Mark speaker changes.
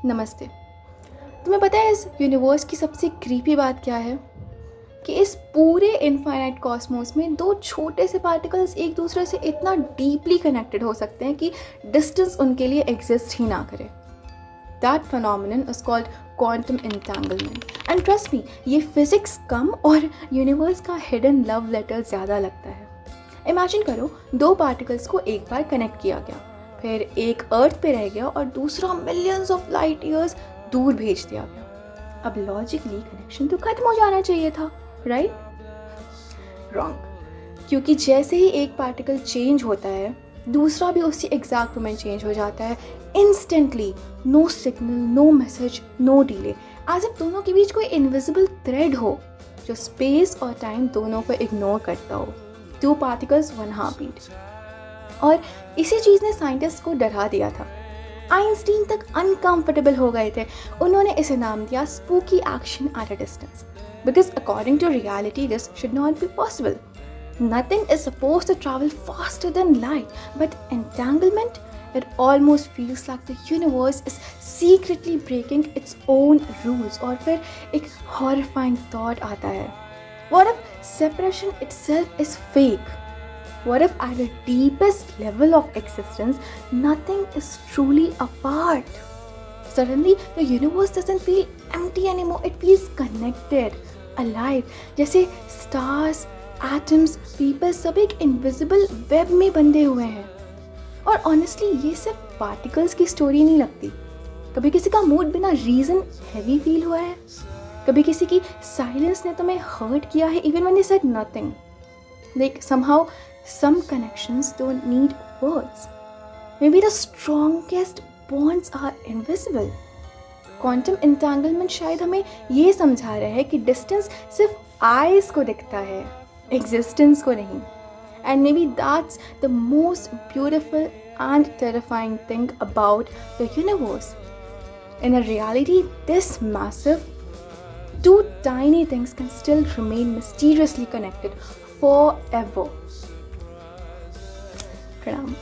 Speaker 1: नमस्ते। तुम्हें पता है इस यूनिवर्स की सबसे क्रीपी बात क्या है? कि इस पूरे इनफाइनाइट कॉस्मोस में दो छोटे से पार्टिकल्स एक दूसरे से इतना डीपली कनेक्टेड हो सकते हैं कि डिस्टेंस उनके लिए एग्जिस्ट ही ना करे। That phenomenon is called quantum entanglement. And trust me, ये फिजिक्स कम और यूनिवर्स का हिडन लव लेटर ज़्यादा लगता है। इमेजिन करो, दो पार्टिकल्स को एक बार कनेक्ट किया गया, फिर एक अर्थ पे रह गया और दूसरा मिलियंस ऑफ लाइट ईयर्स दूर भेज दिया गया। अब लॉजिकली कनेक्शन तो खत्म हो जाना चाहिए था, राइट? रॉन्ग। क्योंकि जैसे ही एक पार्टिकल चेंज होता है, दूसरा भी उसी एग्जैक्ट मोमेंट चेंज हो जाता है, instantly. No signal, no message, no delay, as if दोनों के बीच कोई इनविजिबल थ्रेड हो जो स्पेस और टाइम दोनों को इग्नोर करता हो। Two particles, one heart beat. और इसी चीज़ ने साइंटिस्ट को डरा दिया था। आइंस्टीन तक अनकंफर्टेबल हो गए थे। उन्होंने इसे नाम दिया spooky action at a distance, because according to reality this should not be possible. Nothing is supposed to travel faster than light, but entanglement, it almost feels like the universe is secretly breaking its own rules. और फिर एक horrifying thought आता है. What if separation itself is fake? What if at the deepest level of existence, nothing is truly apart? Suddenly, the universe doesn't feel empty anymore. It feels connected, alive. जैसे stars, atoms, people सब एक invisible web में बंधे हुए हैं। और honestly ये सिर्फ पार्टिकल्स की स्टोरी नहीं लगती। कभी किसी का मूड बिना रीज़न हैवी फील हुआ है? कभी किसी की साइलेंस ने तुम्हें हर्ट किया है even when they said nothing? Like somehow some connections don't need words. Maybe the strongest bonds are invisible. Quantum entanglement शायद हमें ये समझा रहा है कि डिस्टेंस सिर्फ आइज को दिखता है, existence को नहीं. And maybe that's the most beautiful and terrifying thing about the universe. In a reality this massive, two tiny things can still remain mysteriously connected forever. Pranam.